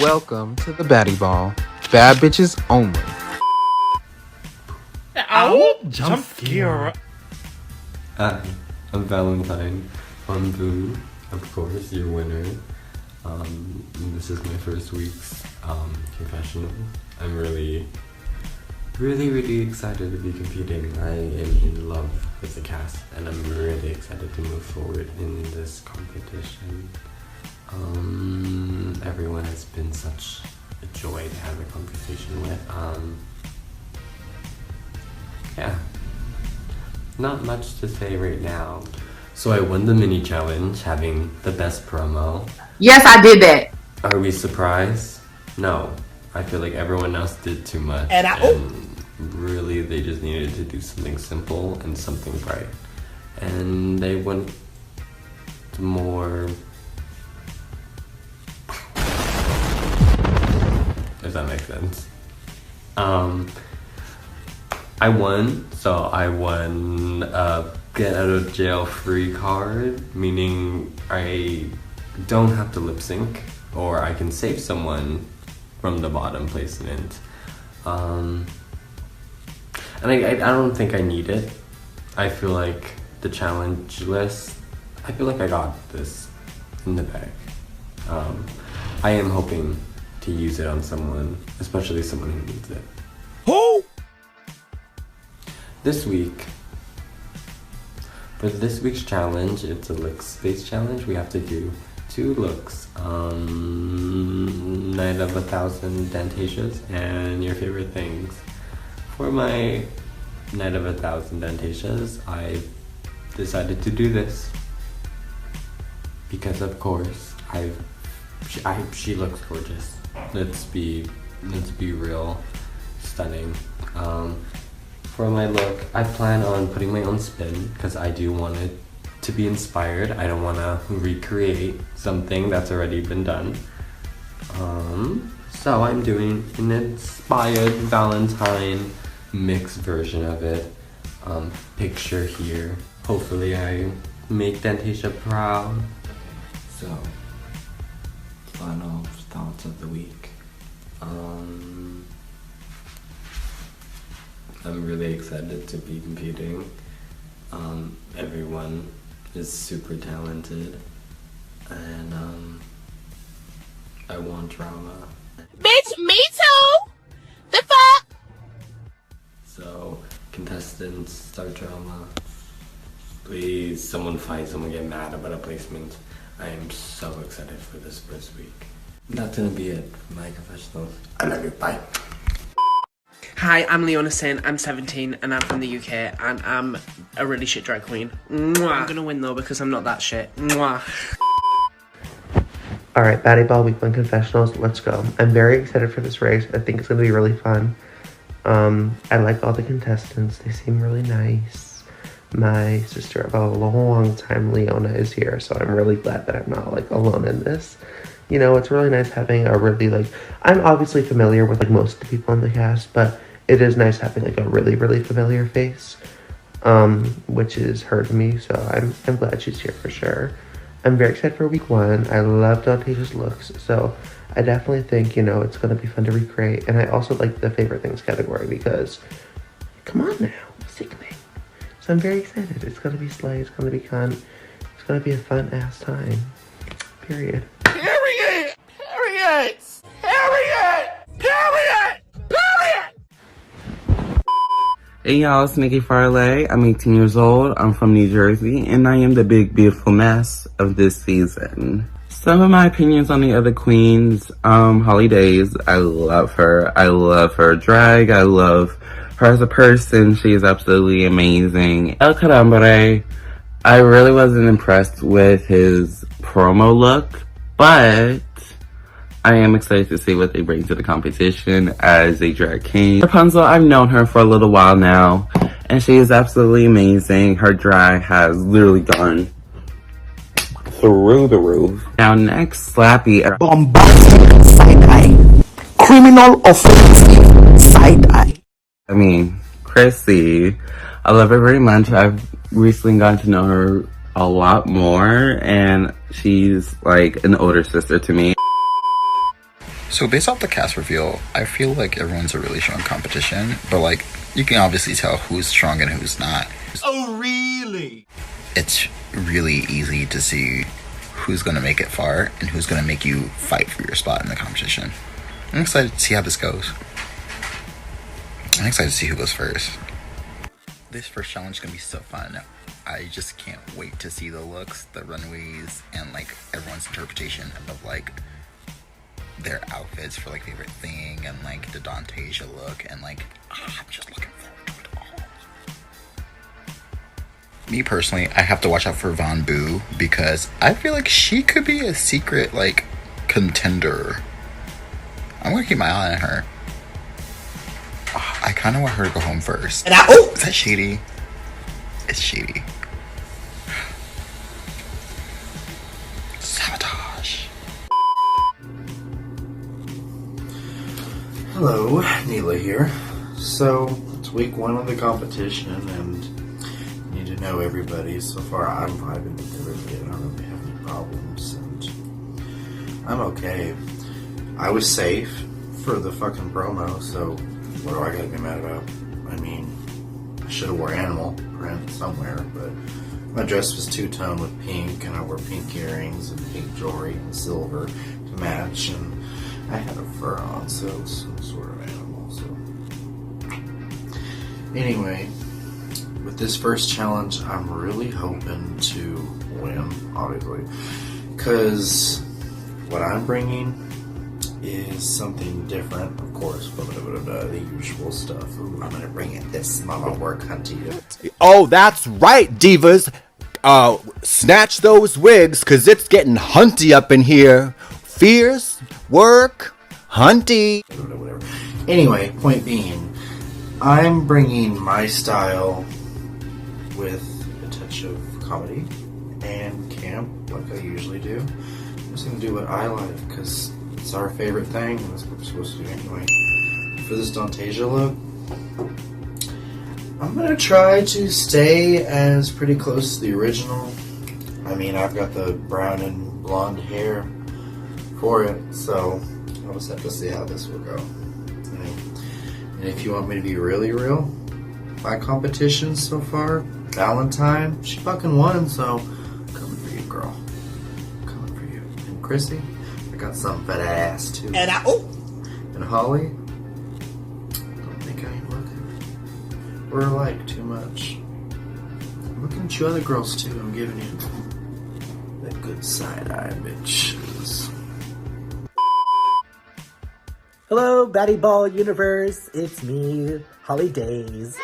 Welcome to the Baddie Ball. Bad bitches only. Ow! Jump scare. Hi, I'm Valentine on Boo, of course, your winner. This is my first week's confessional. I'm really excited to be competing. I am in love with the cast, and I'm really excited to move forward in this competition. Everyone has been such a joy to have a conversation with. Yeah, not much to say right now. So I won the mini challenge, having the best promo. Yes, I did that. Are we surprised? No. I feel like everyone else did too much. And really, they just needed to do something simple and something bright. And they went more... Does that make sense? I won, so I won a get out of jail free card, meaning I don't have to lip sync, or I can save someone from the bottom placement. And I don't think I need it. I feel like the challenge list, I feel like I got this in the bag. I am hoping to use it on someone, especially someone who needs it. Who? This week, for this week's challenge, it's a looks-based challenge. We have to do 2 looks. Night of 1,000 Dantasias and your favorite things. For my Night of 1,000 Dantasias, I decided to do this. Because of course, she looks gorgeous. Let's be real, stunning. For my look, I plan on putting my own spin because I do want it to be inspired. I don't want to recreate something that's already been done. So I'm doing an inspired Valentine mixed version of it. Picture here. Hopefully I make Dantasia proud. So, final thoughts of the week. I'm really excited to be competing. Everyone is super talented, and I want drama. Bitch, me too! The fuck? So, contestants, start drama. Please, someone fight, someone get mad about a placement. I am so excited for this first week. That's gonna be it for my confessionals. I love you, bye. Hi, I'm Leona Sin, I'm 17 and I'm from the UK and I'm a really shit drag queen. Mwah. I'm gonna win though because I'm not that shit. Mwah. Alright, Baddie Ball Week 1 Confessionals, let's go. I'm very excited for this race. I think it's gonna be really fun. I like all the contestants, they seem really nice. My sister of a long time, Leona, is here, so I'm really glad that I'm not like alone in this. You know, it's really nice having a really like, I'm obviously familiar with like most of the people in the cast, but it is nice having like a really familiar face, which is her to me, so I'm glad she's here for sure. I'm very excited for week 1. I love Dantasia's looks, so I definitely think, you know, it's going to be fun to recreate. And I also like the favorite things category because, come on now, sickening. So I'm very excited. It's going to be slay, it's going to be fun. It's going to be a fun ass time. Period. Period! Period! Period! Period! Period! Hey y'all, it's Nikki Farley. I'm 18 years old. I'm from New Jersey, and I am the big, beautiful mess of this season. Some of my opinions on the other queens, Holly Days, I love her. I love her drag. I love her as a person. She is absolutely amazing. El Carambre, I really wasn't impressed with his promo look, but I am excited to see what they bring to the competition as a drag king. Rapunzel, I've known her for a little while now, and she is absolutely amazing. Her drag has literally gone through the roof. Now next, Slappy. Bombastic side-eye. Criminal offensive side-eye. I mean, Chrissy, I love her very much. I've recently gotten to know her a lot more, and she's like an older sister to me. So based off the cast reveal, I feel like everyone's a really strong competition, but like you can obviously tell who's strong and who's not. Oh, really? It's really easy to see who's gonna make it far and who's gonna make you fight for your spot in the competition. I'm excited to see how this goes. I'm excited to see who goes first. This first challenge is gonna be so fun. I just can't wait to see the looks, the runways, and like everyone's interpretation of like their outfits for like favorite thing and like the Dantasia look, and like I'm just looking forward to it all. Me personally, I have to watch out for Von Boo because I feel like she could be a secret like contender. I'm gonna keep my eye on her. I kind of want her to go home first. Oh, is that shady? It's shady. Sabotage. Hello, Neela here. So, it's week 1 of the competition, and you need to know everybody. So far, I'm vibing with everybody. I don't really have any problems, and I'm okay. I was safe for the fucking promo, so what do I gotta be mad about? I mean, I should have wore animal print somewhere, but my dress was two-tone with pink, and I wore pink earrings and pink jewelry and silver to match, and I had a fur on, so it was some sort of animal. So anyway, with this first challenge, I'm really hoping to win, obviously, because what I'm bringing is something different, of course, the usual stuff. Ooh, I'm gonna bring it this mama work hunty. Oh, that's right, divas. Snatch those wigs, cause it's getting hunty up in here. Fierce, work, hunty. Whatever. Anyway, point being, I'm bringing my style with a touch of comedy and camp, like I usually do. I'm just gonna do what I like, cause it's our favorite thing, and that's what we're supposed to do anyway. For this Dantasia look, I'm gonna try to stay as pretty close to the original. I mean, I've got the brown and blonde hair for it, so I'll just have to see how this will go. And if you want me to be really real, my competition so far, Valentine, she fucking won, so I'm coming for you, girl. I'm coming for you. And Chrissy, I got something for that ass too. And Holly, don't think I ain't looking. We're alike too much. I'm looking at you other girls too. I'm giving you that good side eye, bitches. Hello, Baddie Ball universe. It's me, Holly Days.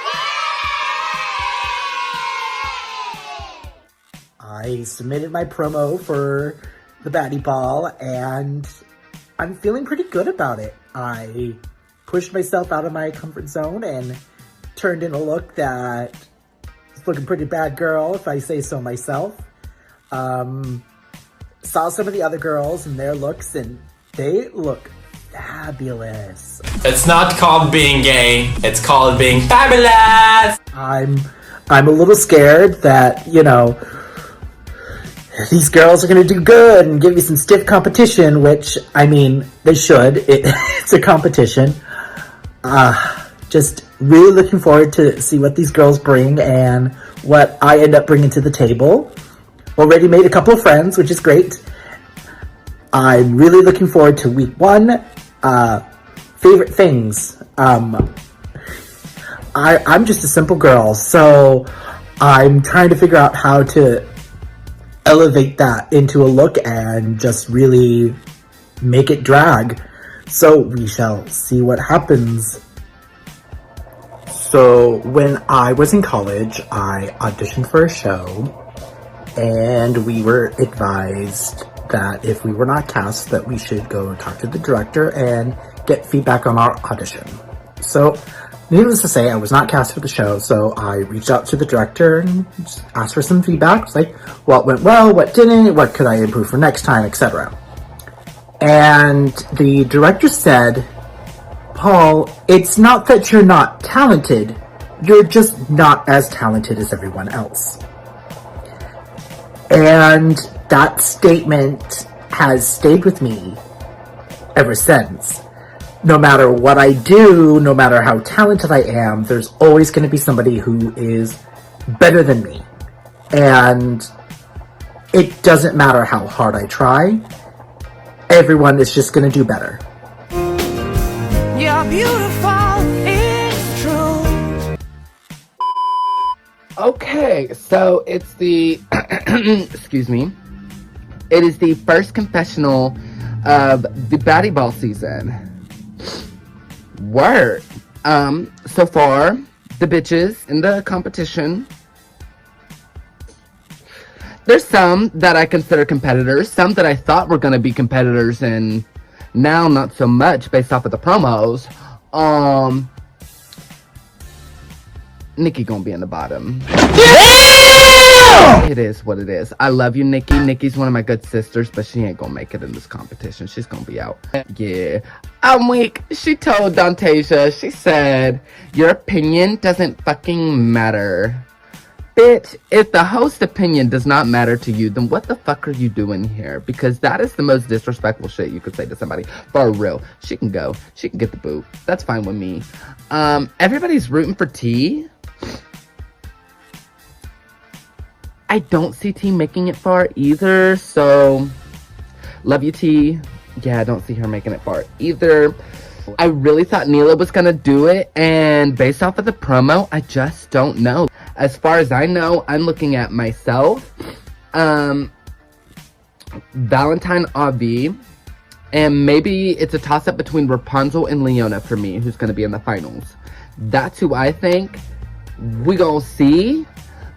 I submitted my promo for the Baddie Ball, and I'm feeling pretty good about it. I pushed myself out of my comfort zone and turned in a look that is looking pretty bad girl, if I say so myself. Saw some of the other girls and their looks, and they look fabulous. It's not called being gay, it's called being fabulous! I'm a little scared that, you know, these girls are gonna do good and give me some stiff competition, which, I mean, they should. It's a competition. Just really looking forward to see what these girls bring and what I end up bringing to the table. Already made a couple of friends, which is great. I'm really looking forward to week 1. Favorite things. I'm just a simple girl, so I'm trying to figure out how to elevate that into a look and just really make it drag. So we shall see what happens. So when I was in college, I auditioned for a show, and we were advised that if we were not cast, that we should go talk to the director and get feedback on our audition. So needless to say, I was not cast for the show, so I reached out to the director and just asked for some feedback. It's like, what went well, what didn't, what could I improve for next time, etc. And the director said, Paul, it's not that you're not talented, you're just not as talented as everyone else. And that statement has stayed with me ever since. No matter what I do, no matter how talented I am, there's always going to be somebody who is better than me. And it doesn't matter how hard I try, everyone is just going to do better. You're beautiful, it's true. Okay, so it's the excuse me. It is the first confessional of the Baddie Ball season. Word. So far, the bitches in the competition, there's some that I consider competitors, some that I thought were gonna be competitors, and now not so much based off of the promos. Nikki gonna be in the bottom. It is what it is. I love you, Nikki. Nikki's one of my good sisters, but she ain't gonna make it in this competition. She's gonna be out. Yeah. I'm weak. She told Dantasia, she said, your opinion doesn't fucking matter. Bitch, if the host's opinion does not matter to you, then what the fuck are you doing here? Because that is the most disrespectful shit you could say to somebody. For real. She can go. She can get the boot. That's fine with me. Everybody's rooting for T. I don't see T making it far either, so love you, T. Yeah, I don't see her making it far either. I really thought Neela was gonna do it, and based off of the promo, I just don't know. As far as I know, I'm looking at myself, Valentine Avi, and maybe it's a toss-up between Rapunzel and Leona for me, who's gonna be in the finals. That's who I think. We gonna see.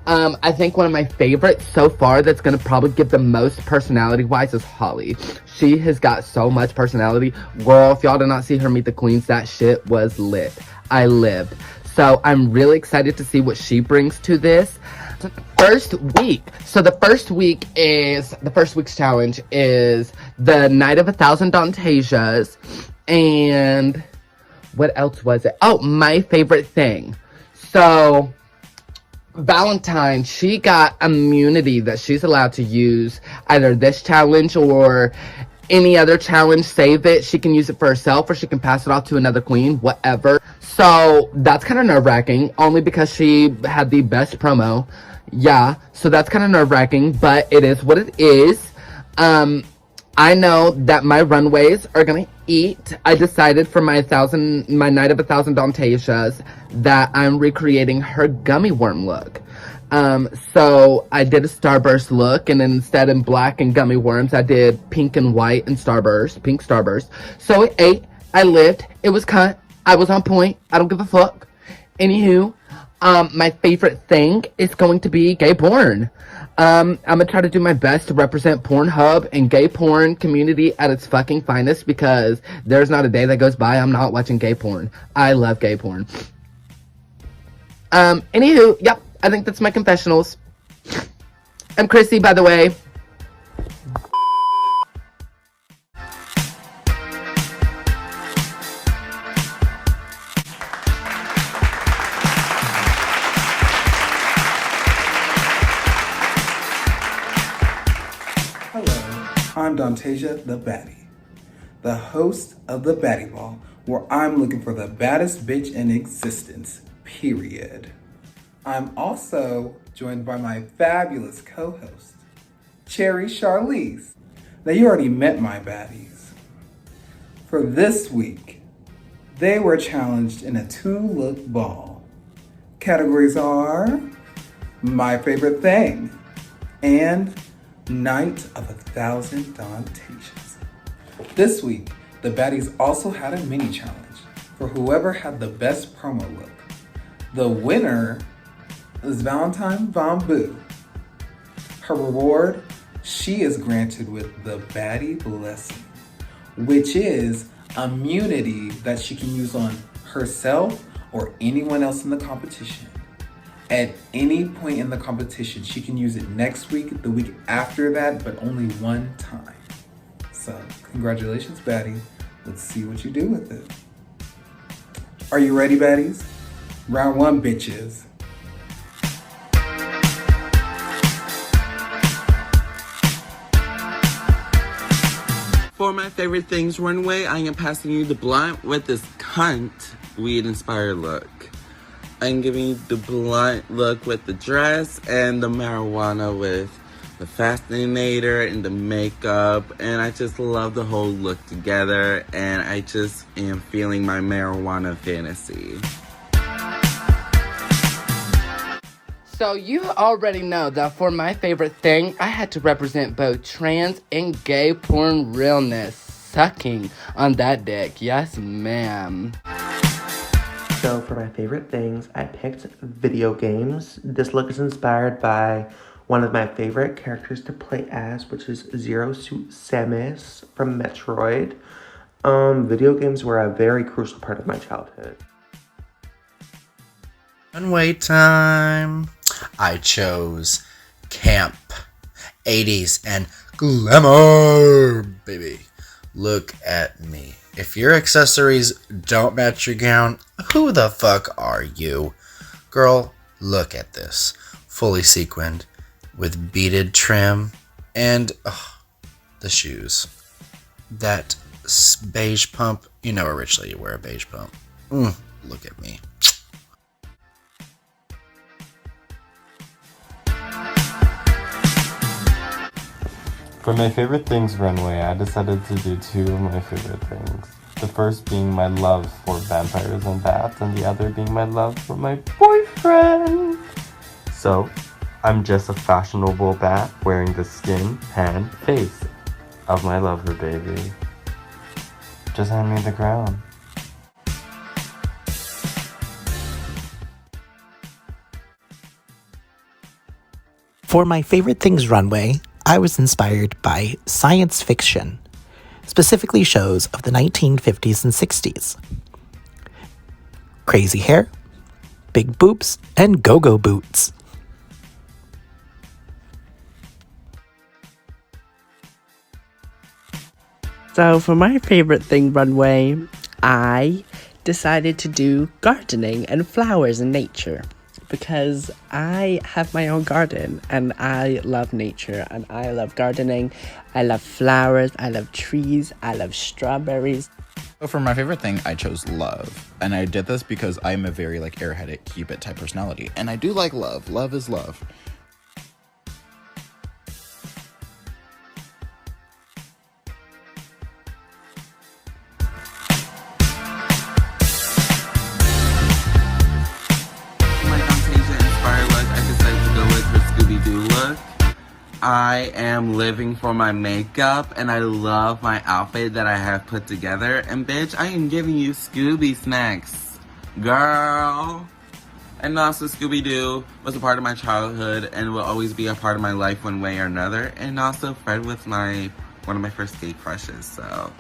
I think one of my favorites so far that's gonna probably give the most personality-wise is Holly. She has got so much personality. Girl, if y'all did not see her meet the queens, that shit was lit. I lived. So I'm really excited to see what she brings to this. First week. So the first week's challenge is the Night of 1,000 Dantasias. And what else was it? Oh, my favorite thing. So Valentine, she got immunity that she's allowed to use either this challenge or any other challenge. Save it. She can use it for herself or she can pass it off to another queen, whatever. So that's kind of nerve-wracking, only because she had the best promo. Yeah, so that's kind of nerve-wracking, but it is what it is. I know that my runways are gonna eat. I decided for my Night of 1,000 Dantasias that I'm recreating her gummy worm look. So I did a starburst look, and instead in black and gummy worms, I did pink and white and starburst, pink starburst. So it ate, I lived, it was cut, I was on point, I don't give a fuck. Anywho, my favorite thing is going to be gay porn. I'm gonna try to do my best to represent Pornhub and gay porn community at its fucking finest, because there's not a day that goes by I'm not watching gay porn. I love gay porn. Anywho, yep, I think that's my confessionals. I'm Chrissy, by the way. I'm Dantasia, the Baddie, the host of the Baddie Ball, where I'm looking for the baddest bitch in existence, period. I'm also joined by my fabulous co-host, Cherry Charlize. Now, you already met my baddies. For this week, they were challenged in a 2-look ball. Categories are My Favorite Thing and Night of 1,000 Dantasias. This week, the baddies also had a mini challenge for whoever had the best promo look. The winner is Valentine Von Boo. Her reward, she is granted with the Baddie Blessing, which is immunity that she can use on herself or anyone else in the competition. At any point in the competition, she can use it next week, the week after that, but only one time. So, congratulations, Baddie. Let's see what you do with it. Are you ready, baddies? Round 1, bitches. For my favorite things runway, I am passing you the blunt with this cunt weed-inspired look. I'm giving you the blunt look with the dress and the marijuana with the fascinator and the makeup. And I just love the whole look together. And I just am feeling my marijuana fantasy. So you already know that for my favorite thing, I had to represent both trans and gay porn realness. Sucking on that dick. Yes, ma'am. So for my favorite things, I picked video games. This look is inspired by one of my favorite characters to play as, which is Zero Suit Samus from Metroid. Video games were a very crucial part of my childhood. Runway time. I chose camp, 80s, and glamour, baby. Look at me. If your accessories don't match your gown, who the fuck are you? Girl, look at this. Fully sequined, with beaded trim, and the shoes. That beige pump, you know originally you wear a beige pump. Look at me. For my favorite things runway, I decided to do two of my favorite things. The first being my love for vampires and bats, and the other being my love for my boyfriend. So, I'm just a fashionable bat wearing the skin, pan, face of my lover, baby. Just hand me the crown. For my favorite things runway, I was inspired by science fiction, specifically shows of the 1950s and 60s. Crazy hair, big boobs, and go-go boots. So for my favorite thing runway, I decided to do gardening and flowers and nature. Because I have my own garden and I love nature and I love gardening. I love flowers, I love trees, I love strawberries. So for my favorite thing, I chose love. And I did this because I'm a very airheaded Cupid type personality. And I do like love. Love is love. I am living for my makeup, and I love my outfit that I have put together. And bitch, I am giving you Scooby snacks, girl. And also Scooby-Doo was a part of my childhood and will always be a part of my life one way or another. And also Fred was one of my first gay crushes, so.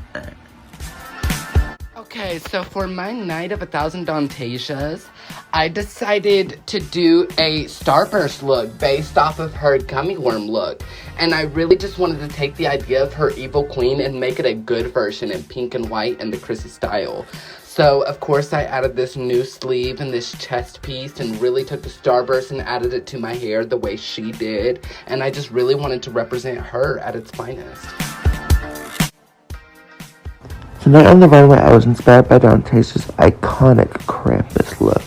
Okay, so for my night of 1,000 Dantasias, I decided to do a Starburst look based off of her gummy worm look. And I really just wanted to take the idea of her evil queen and make it a good version in pink and white in the Chrissy style. So, of course, I added this new sleeve and this chest piece and really took the Starburst and added it to my hair the way she did. And I just really wanted to represent her at its finest. Tonight on the runway, I was inspired by Dantasia's iconic Krampus look.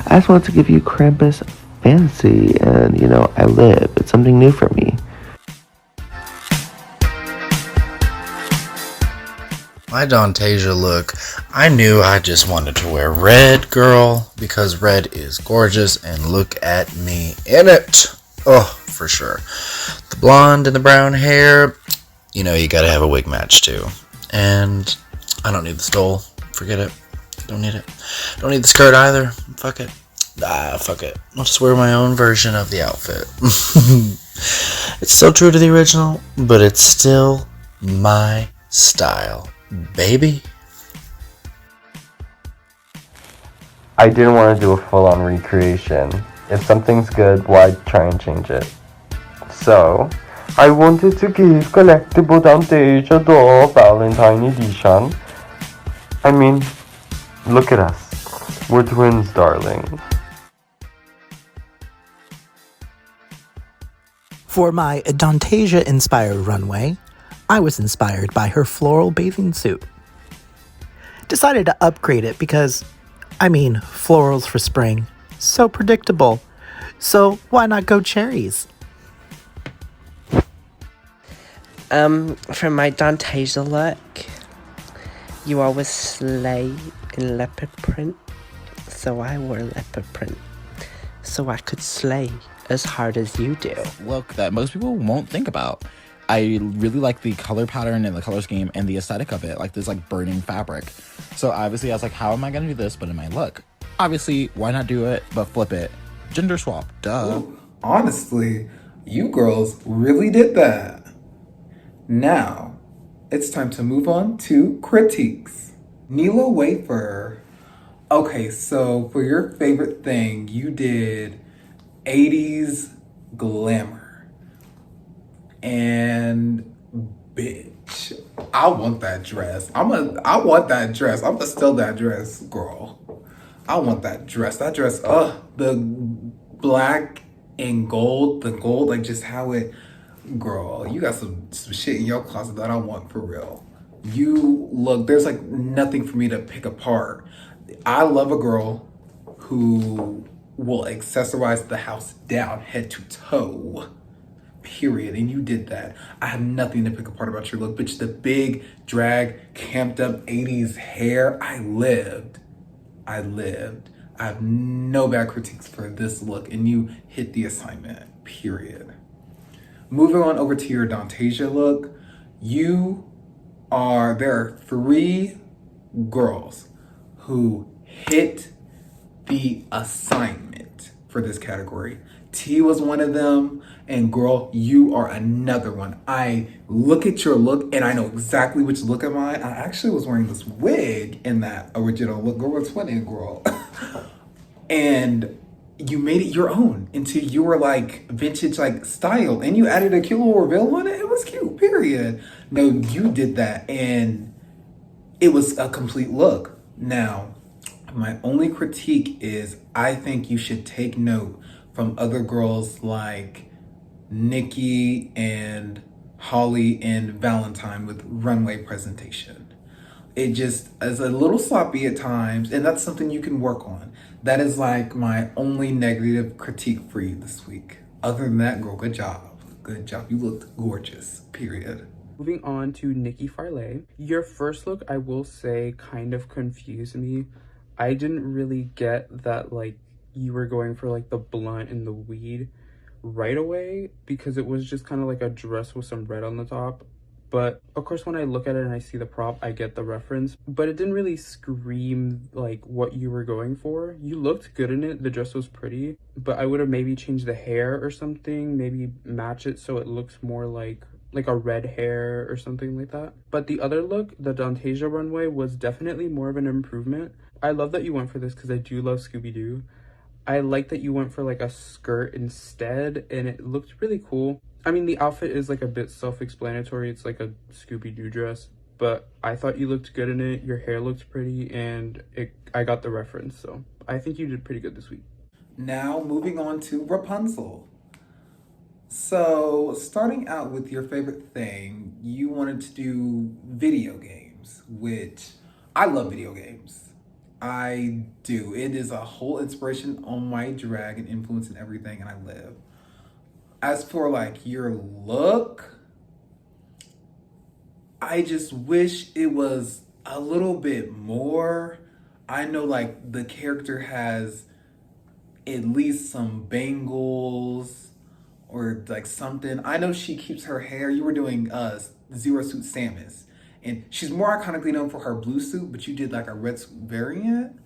I just wanted to give you Krampus fancy, and I live. It's something new for me. My Dantasia look, I knew I just wanted to wear red, girl, because red is gorgeous, and look at me in it. Oh, for sure. The blonde and the brown hair, you gotta have a wig match too. And I don't need the stole. Forget it. Don't need it. Don't need the skirt either. Fuck it. Fuck it. I'll just wear my own version of the outfit. It's still true to the original, but it's still my style, baby. I didn't want to do a full-on recreation. If something's good, why try and change it? So, I wanted to give collectible Dantasia doll Valentine edition. I mean, look at us. We're twins, darling. For my Dantasia-inspired runway, I was inspired by her floral bathing suit. Decided to upgrade it because, florals for spring. So predictable. So why not go cherries? For my Dantasia look, you always slay in leopard print, so I wore leopard print, so I could slay as hard as you do. Look that most people won't think about. I really like the color pattern and the color scheme and the aesthetic of it, like this like burning fabric. So obviously I was like, how am I gonna do this but in my look? Obviously, why not do it but flip it? Gender swap, duh. Ooh, honestly, you girls really did that. Now, it's time to move on to critiques. Nilo Wafer. Okay, so for your favorite thing, you did 80s glamour. And bitch, I want that dress. I want that dress. I'm gonna steal that dress, girl. I want that dress. That dress, the black and gold, like just how it, girl, you got some shit in your closet that I want for real. You look, there's like nothing for me to pick apart. I love a girl who will accessorize the house down, head to toe. Period. And you did that. I have nothing to pick apart about your look. Bitch, the big, drag, camped up 80s hair. I lived. I have no bad critiques for this look, and you hit the assignment. Period. Moving on over to your Dantasia look. There are 3 girls who hit the assignment for this category. T was one of them, and girl, you are another one. I look at your look and I know exactly which look am I. I actually was wearing this wig in that original look. Girl, what's funny, girl? And you made it your own into your like vintage like style, and you added a cute little reveal on it. It was cute, period. No, you did that, and it was a complete look. Now, my only critique is I think you should take note from other girls like Nikki and Holly and Valentine with runway presentation. It just is a little sloppy at times, and that's something you can work on. That is like my only negative critique for you this week. Other than that, girl, good job. Good job. You looked gorgeous, period. Moving on to Nikki Farley. Your first look, I will say, kind of confused me. I didn't really get that, like, you were going for, like, the blunt and the weed right away, because it was just kind of like a dress with some red on the top. But, of course, when I look at it and I see the prop, I get the reference. But it didn't really scream, like, what you were going for. You looked good in it. The dress was pretty. But I would have maybe changed the hair or something. Maybe match it so it looks more like a red hair or something like that. But the other look, the Dantasia runway, was definitely more of an improvement. I love that you went for this because I do love Scooby-Doo. I like that you went for like a skirt instead, and it looked really cool. I mean, the outfit is like a bit self-explanatory. It's like a Scooby-Doo dress, but I thought you looked good in it. Your hair looked pretty, and I got the reference, so I think you did pretty good this week. Now, moving on to Rapunzel. So, starting out with your favorite thing, you wanted to do video games, which I love video games. I do. It is a whole inspiration on my drag and influence and everything, and I live. As for like your look, I just wish it was a little bit more. I know like the character has at least some bangles or like something. I know she keeps her hair. You were doing Zero Suit Samus. And she's more iconically known for her blue suit, but you did like a red variant.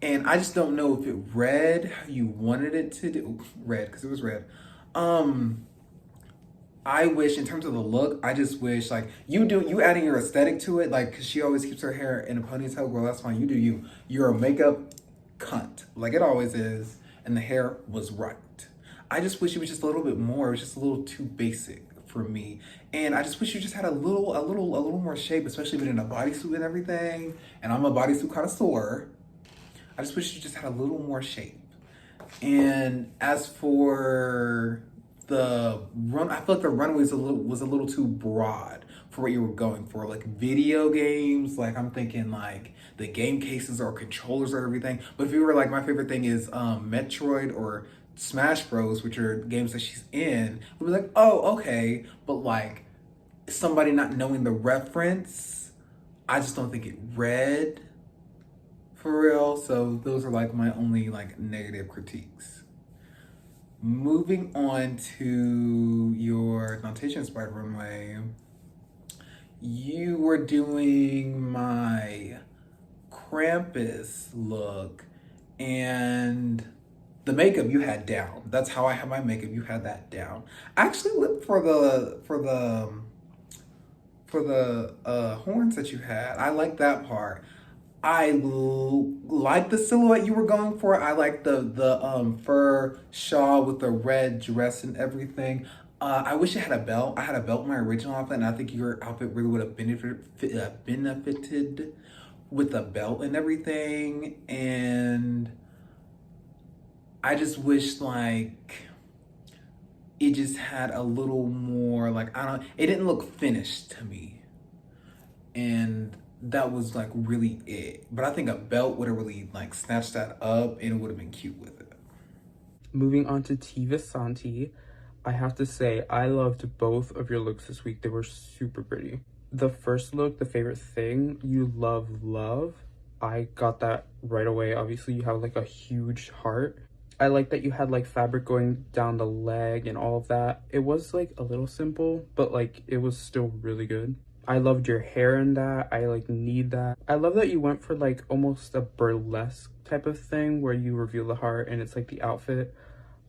And I just don't know if it read how you wanted it to do. Red, because it was red. I wish in terms of the look, I just wish like you adding your aesthetic to it, like, cause she always keeps her hair in a ponytail. Girl, that's fine. You do you. You're a makeup cunt, like it always is. And the hair was right. I just wish it was just a little bit more. It was just a little too basic for me. And I just wish you just had a little more shape, especially being in a bodysuit and everything. And I'm a bodysuit connoisseur. I just wish you just had a little more shape. And as for the run, I feel like the runway was a little too broad for what you were going for. Like video games, like I'm thinking like the game cases or controllers or everything. But if you were like, my favorite thing is Metroid or Smash Bros, which are games that she's in, we'd be like, oh, okay. But like somebody not knowing the reference, I just don't think it read for real. So those are like my only like negative critiques. Moving on to your Fantasia inspired runway, you were doing my Krampus look, and the makeup you had down. That's how I have my makeup. You had that down. I actually looked for the horns that you had. I like that part. I like the silhouette you were going for. I like the fur shawl with the red dress and everything. I wish it had a belt. I had a belt in my original outfit, and I think your outfit really would have benefited with a belt and everything. And I just wish like it just had a little more like, it didn't look finished to me. And that was like really it. But I think a belt would have really like snatched that up, and it would have been cute with it. Moving on to Tiva Santi, I have to say I loved both of your looks this week. They were super pretty. The first look, the favorite thing, you love. I got that right away. Obviously you have like a huge heart. I like that you had like fabric going down the leg and all of that. It was like a little simple, but like it was still really good. I loved your hair in that. I like need that. I love that you went for like almost a burlesque type of thing where you reveal the heart and it's like the outfit.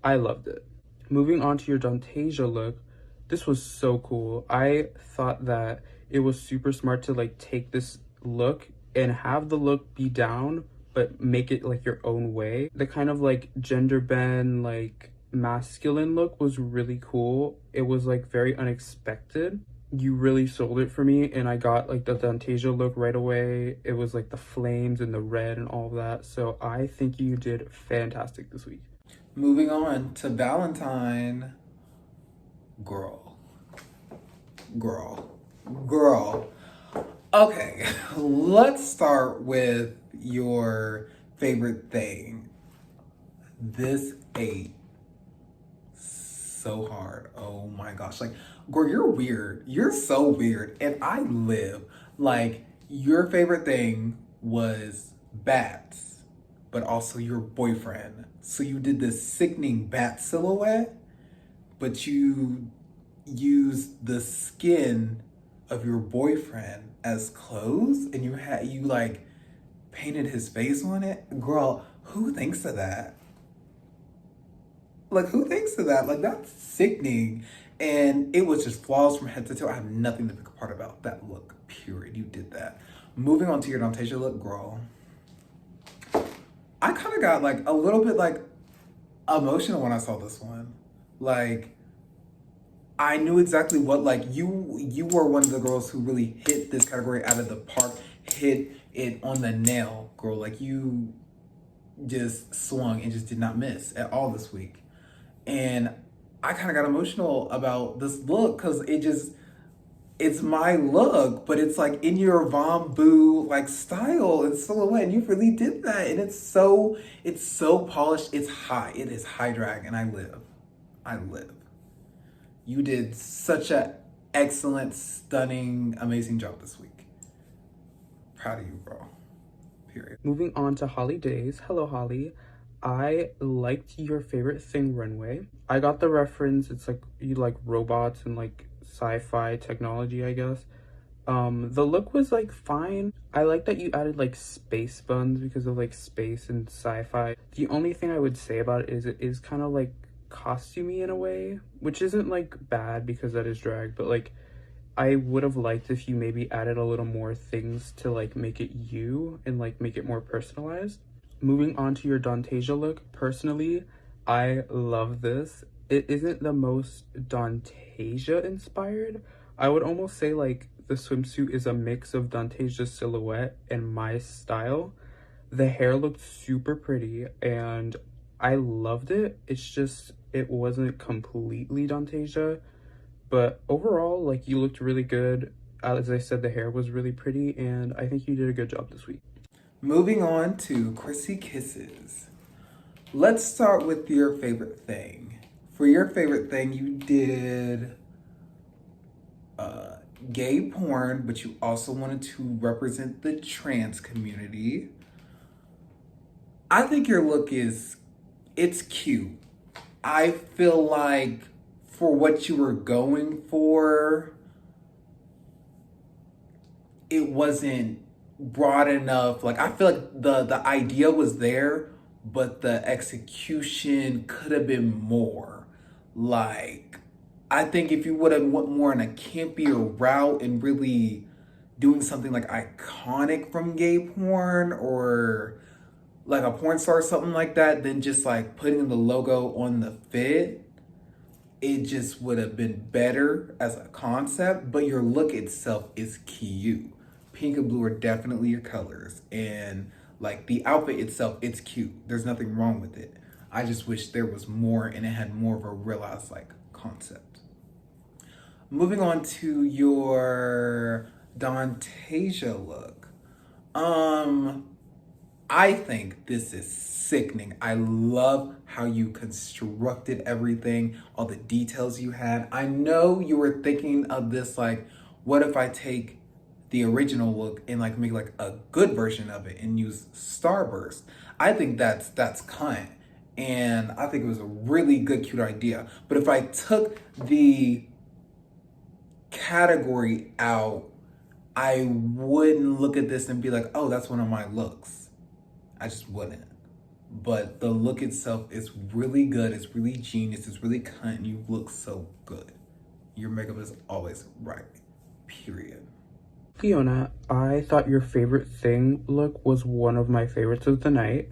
I loved it. Moving on to your Dantasia look, this was so cool. I thought that it was super smart to like take this look and have the look be down, but make it like your own way. The kind of like gender bend, like masculine look was really cool. It was like very unexpected. You really sold it for me, and I got like the Dantasia look right away. It was like the flames and the red and all of that. So I think you did fantastic this week. Moving on to Valentine. Girl. Okay, let's start with your favorite thing. This ate so hard. Oh my gosh. Like, girl, you're weird. You're so weird. And I live. Like, your favorite thing was bats, but also your boyfriend. So you did this sickening bat silhouette, but you used the skin of your boyfriend as clothes, and you like painted his face on it. Girl, who thinks of that? Like, who thinks of that? Like, that's sickening. And it was just flaws from head to toe. I have nothing to pick apart about that look, period. You did that. Moving on to your Dantasia look, girl. I kind of got like a little bit like emotional when I saw this one. Like, I knew exactly what, like, you were one of the girls who really hit this category out of the park, hit it on the nail, girl. Like, you just swung and just did not miss at all this week. And I kind of got emotional about this look because it's my look, but it's like in your Von Boo like style and silhouette, and you really did that. And it's so polished. It's high. It is high drag, and I live. You did such a excellent, stunning, amazing job this week. Proud of you, bro. Period. Moving on to Holly Days. Hello, Holly. I liked your favorite thing runway. I got the reference. It's like you like robots and like sci-fi technology, I guess. The look was like fine. I like that you added like space buns because of like space and sci-fi. The only thing I would say about it is kind of like costumey in a way, which isn't like bad because that is drag, but like I would have liked if you maybe added a little more things to like make it you and like make it more personalized. Moving on to your Dantasia look, personally, I love this. It isn't the most Dantasia inspired. I would almost say like the swimsuit is a mix of Dantasia's silhouette and my style. The hair looked super pretty and I loved it. It's just, it wasn't completely Dantasia, but overall, like, you looked really good. As I said, the hair was really pretty, and I think you did a good job this week. Moving on to Chrissy Kisses. Let's start with your favorite thing. For your favorite thing, you did gay porn, but you also wanted to represent the trans community. I think your look it's cute. I feel like for what you were going for, it wasn't broad enough. Like, I feel like the idea was there, but the execution could have been more. Like, I think if you would have went more in a campier route and really doing something like iconic from gay porn or like a porn star or something like that, then just like putting the logo on the fit, it just would have been better as a concept. But your look itself is cute. Pink and blue are definitely your colors, and like the outfit itself, it's cute. There's nothing wrong with it. I just wish there was more and it had more of a realized like concept. Moving on to your Dontasia look. I think this is sickening. I love how you constructed everything, all the details you had. I know you were thinking of this like, what if I take the original look and like make like a good version of it and use Starburst? I think that's cunt. And I think it was a really good, cute idea. But if I took the category out, I wouldn't look at this and be like, oh, that's one of my looks. I just wouldn't. But the look itself is really good. It's really genius. It's really cunt. You look so good. Your makeup is always right. Period. Fiona, I thought your favorite thing look was one of my favorites of the night.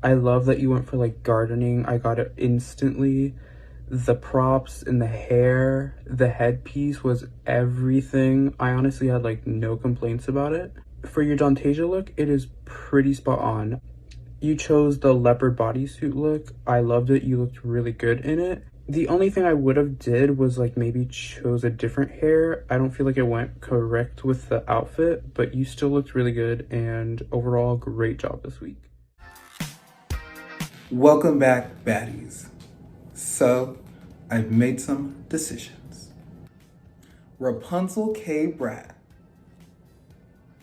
I love that you went for like gardening. I got it instantly. The props and the hair, the headpiece was everything. I honestly had like no complaints about it. For your Dontasia look, it is pretty spot on. You chose the leopard bodysuit look. I loved it. You looked really good in it. The only thing I would have did was like maybe chose a different hair. I don't feel like it went correct with the outfit, but you still looked really good, and overall great job this week. Welcome back, baddies. So, I've made some decisions. Rapunzel K. Brad,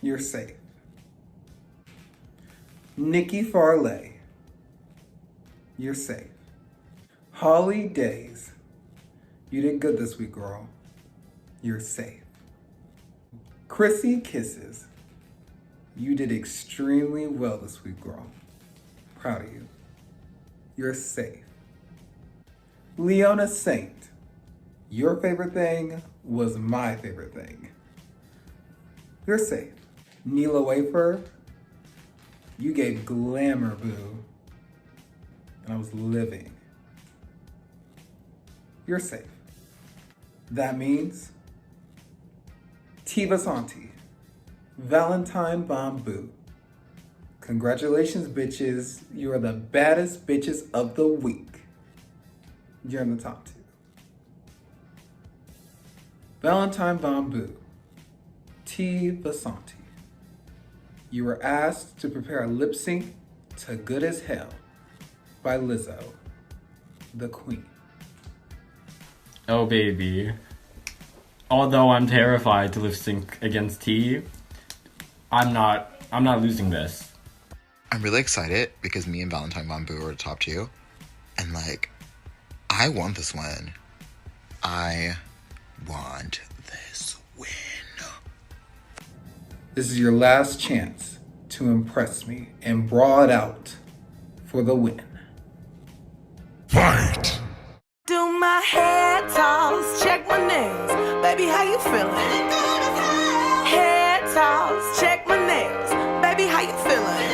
you're safe. Nikki Farley, you're safe. Holly Days, you did good this week, girl. You're safe. Chrissy Kisses, you did extremely well this week, girl. Proud of you. You're safe. Leona Saint, your favorite thing was my favorite thing. You're safe. Neela Wafer, you gave glamour, boo. And I was living. You're safe. That means Tiva Santi, Valentine Bamboo. Congratulations, bitches. You are the baddest bitches of the week. You're in the top 2. Valentine Bamboo, Tiva Santi. You were asked to prepare a lip sync to Good as Hell by Lizzo, the queen. Oh baby. Although I'm terrified to lip sync against T, I'm not losing this. I'm really excited because me and Valentine Bamboo are top 2. And like, I want this win. I want this win. This is your last chance to impress me and brawl it out for the win. Fight! Do my hair toss, check my nails. Baby, how you feeling? Hair toss, check my nails. Baby, how you feeling?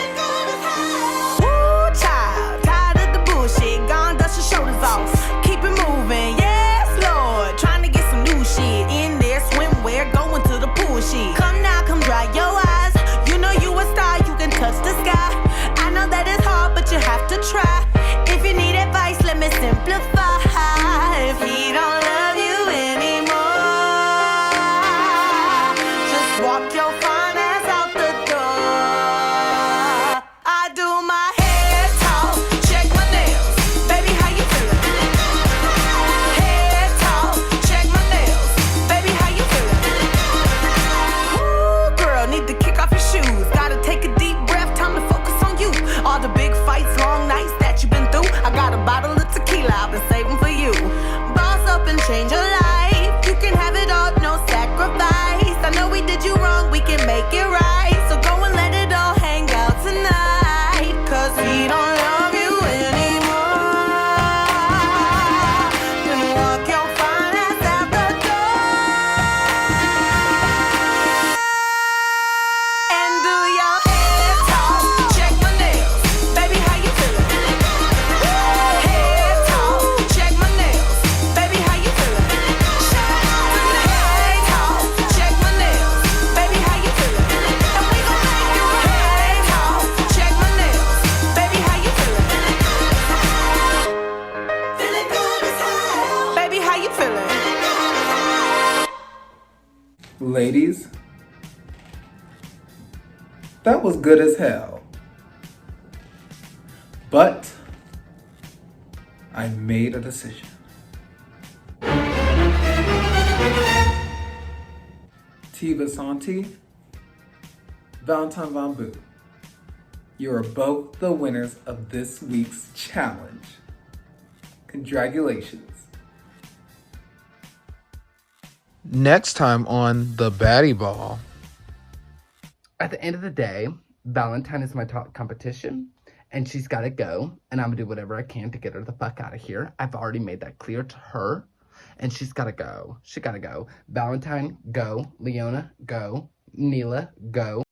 Woo, child, tired of the bullshit. Gone, dust your shoulders off. Keep it moving, yes, Lord. Trying to get some new shit in there. Swimwear, going to the pool shit. Come now, come dry your eyes. You know you a star, you can touch the sky. I know that it's hard, but you have to try. If you need advice, let me simplify. If he don't love you anymore, Ladies, that was good as hell. But I made a decision. Tiva Santi, Valentine Von Boo, you are both the winners of this week's challenge. Congratulations. Next time on the Baddie Ball. At the end of the day, Valentine is my top competition, and she's got to go, and I'm going to do whatever I can to get her the fuck out of here. I've already made that clear to her, and she's got to go. She got to go. Valentine, go. Leona, go. Neela, go.